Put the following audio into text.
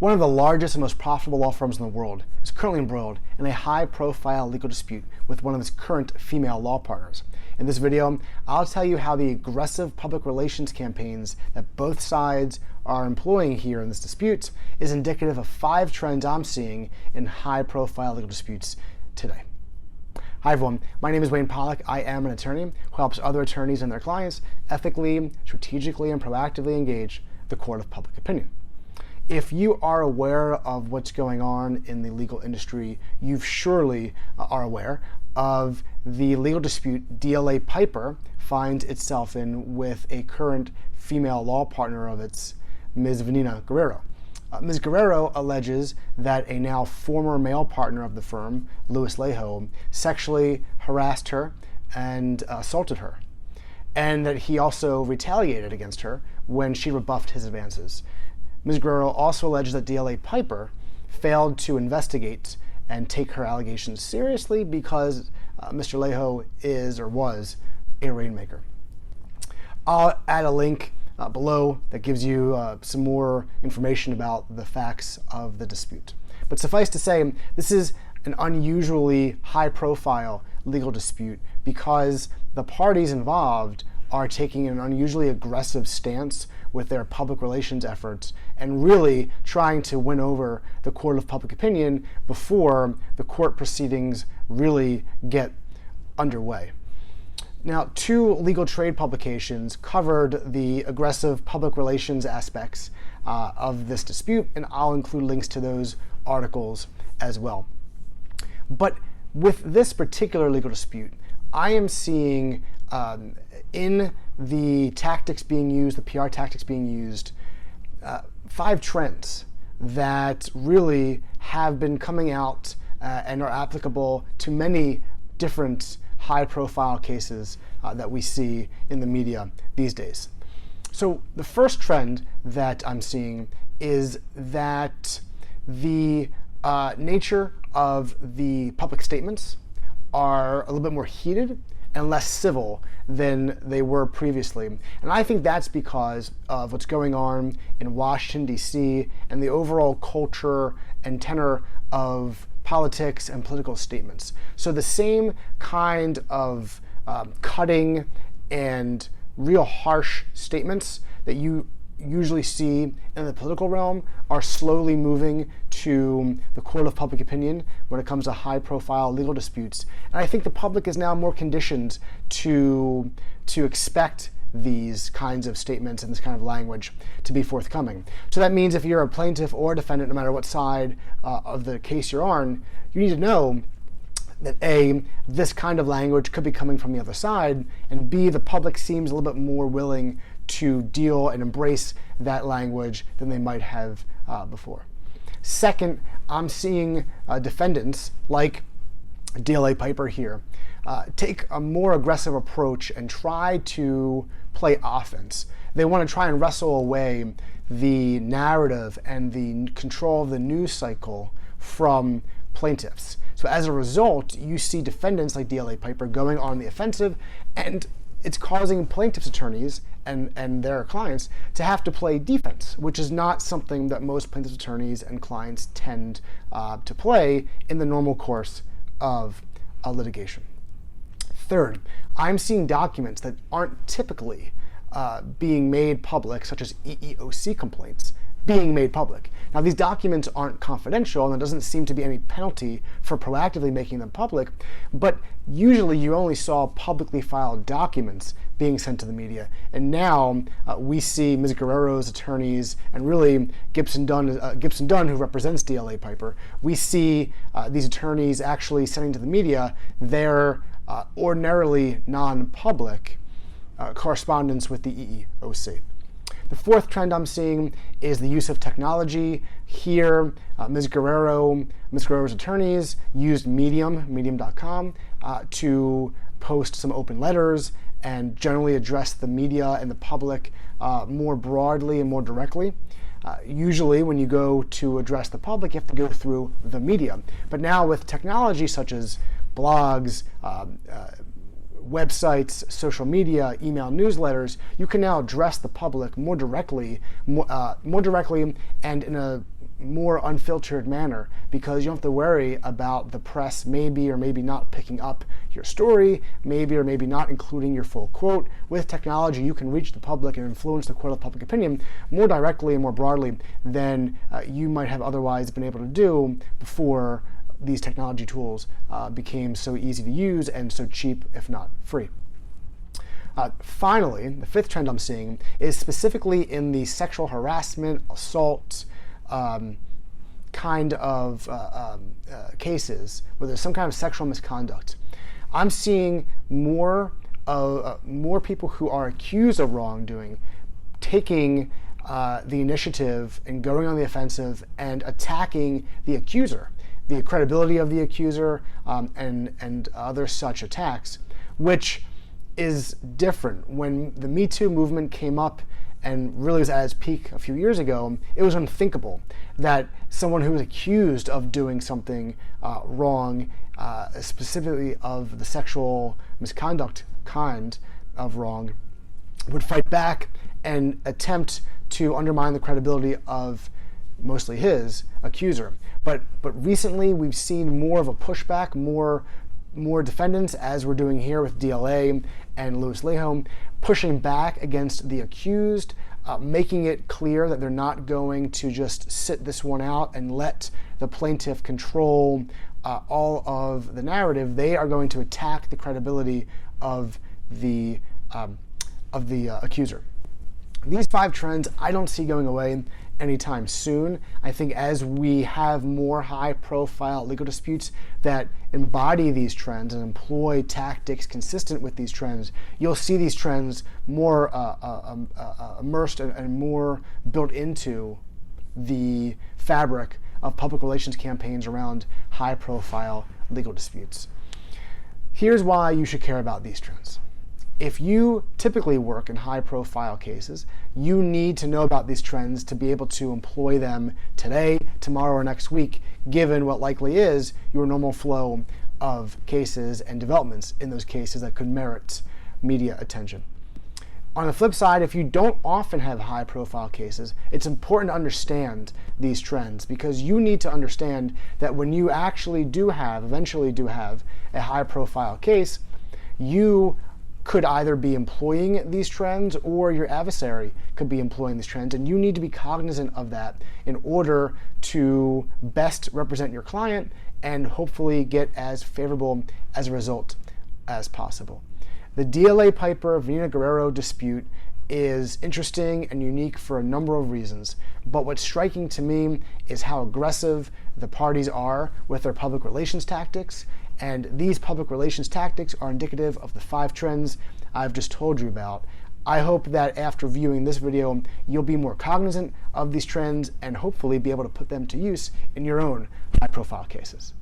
One of the largest and most profitable law firms in the world is currently embroiled in a high-profile legal dispute with one of its current female law partners. In this video, I'll tell you how the aggressive public relations campaigns that both sides are employing here in this dispute is indicative of 5 trends I'm seeing in high-profile legal disputes today. Hi everyone, my name is Pollock. I am an attorney who helps other attorneys and their clients ethically, strategically, and proactively engage the court of public opinion. If you are aware of what's going on in the legal industry, you surely are aware of the legal dispute DLA Piper finds itself in with a current female law partner of its, Ms. Vanina Guerrero. Ms. Guerrero alleges that a now former male partner of the firm, Louis Lejo, sexually harassed her and assaulted her, and that he also retaliated against her when she rebuffed his advances. Ms. Guerrero also alleged that DLA Piper failed to investigate and take her allegations seriously because Mr. Lejo is or was a rainmaker. I'll add a link below that gives you some more information about the facts of the dispute. But suffice to say, this is an unusually high-profile legal dispute because the parties involved are taking an unusually aggressive stance with their public relations efforts and really trying to win over the court of public opinion before the court proceedings really get underway. Now, 2 legal trade publications covered the aggressive public relations aspects of this dispute, and I'll include links to those articles as well. But with this particular legal dispute, I am seeing in the tactics being used, the PR tactics being used, 5 trends that really have been coming out and are applicable to many different high-profile cases that we see in the media these days. So the first trend that I'm seeing is that the nature of the public statements are a little bit more heated and less civil than they were previously. And I think that's because of what's going on in Washington, D.C. and the overall culture and tenor of politics and political statements. So the same kind of cutting and real harsh statements that you usually see in the political realm are slowly moving to the court of public opinion when it comes to high-profile legal disputes. And I think the public is now more conditioned to expect these kinds of statements and this kind of language to be forthcoming. So that means if you're a plaintiff or a defendant, no matter what side of the case you're on, you need to know that A, this kind of language could be coming from the other side, and B, the public seems a little bit more willing to deal and embrace that language than they might have before. Second, I'm seeing defendants like DLA Piper here take a more aggressive approach and try to play offense. They want to try and wrestle away the narrative and the control of the news cycle from plaintiffs. So as a result, you see defendants like DLA Piper going on the offensive, and it's causing plaintiffs' attorneys and their clients to have to play defense, which is not something that most plaintiffs' attorneys and clients tend to play in the normal course of a litigation. Third, I'm seeing documents that aren't typically being made public, such as EEOC complaints, being made public. Now, these documents aren't confidential, and there doesn't seem to be any penalty for proactively making them public, but usually you only saw publicly filed documents being sent to the media. And now we see Ms. Guerrero's attorneys, and really Gibson Dunn, who represents DLA Piper, we see these attorneys actually sending to the media their ordinarily non-public correspondence with the EEOC. The fourth trend I'm seeing is the use of technology. Here, Ms. Guerrero's attorneys used medium.com, to post some open letters and generally address the media and the public more broadly and more directly. Usually when you go to address the public, you have to go through the media. But now with technology such as blogs, websites, social media, email newsletters, you can now address the public more directly and in a more unfiltered manner, because you don't have to worry about the press maybe or maybe not picking up your story, maybe or maybe not including your full quote. With technology, you can reach the public and influence the court of public opinion more directly and more broadly than you might have otherwise been able to do before these technology tools became so easy to use and so cheap, if not free. Finally, the fifth trend I'm seeing is specifically in the sexual harassment, assault kind of cases where there's some kind of sexual misconduct. I'm seeing more people who are accused of wrongdoing taking the initiative and going on the offensive and attacking the accuser, the credibility of the accuser, and other such attacks, which is different. When the Me Too movement came up and really was at its peak a few years ago, it was unthinkable that someone who was accused of doing something wrong, specifically of the sexual misconduct kind of wrong, would fight back and attempt to undermine the credibility of mostly his accuser. But recently we've seen more of a pushback, more defendants, as we're doing here with DLA and Louis Lehome, pushing back against the accused, making it clear that they're not going to just sit this one out and let the plaintiff control all of the narrative. They are going to attack the credibility of the accuser. These 5 trends I don't see going away anytime soon. I think as we have more high-profile legal disputes that embody these trends and employ tactics consistent with these trends, you'll see these trends more immersed and more built into the fabric of public relations campaigns around high-profile legal disputes. Here's why you should care about these trends. If you typically work in high-profile cases, you need to know about these trends to be able to employ them today, tomorrow, or next week, given what likely is your normal flow of cases and developments in those cases that could merit media attention. On the flip side, if you don't often have high-profile cases, it's important to understand these trends, because you need to understand that when you actually eventually do have a high-profile case, you could either be employing these trends or your adversary could be employing these trends, and you need to be cognizant of that in order to best represent your client and hopefully get as favorable as a result as possible. The DLA Piper Vanina Guerrero dispute is interesting and unique for a number of reasons, but what's striking to me is how aggressive the parties are with their public relations tactics, and these public relations tactics are indicative of the 5 trends I've just told you about. I hope that after viewing this video, you'll be more cognizant of these trends and hopefully be able to put them to use in your own high-profile cases.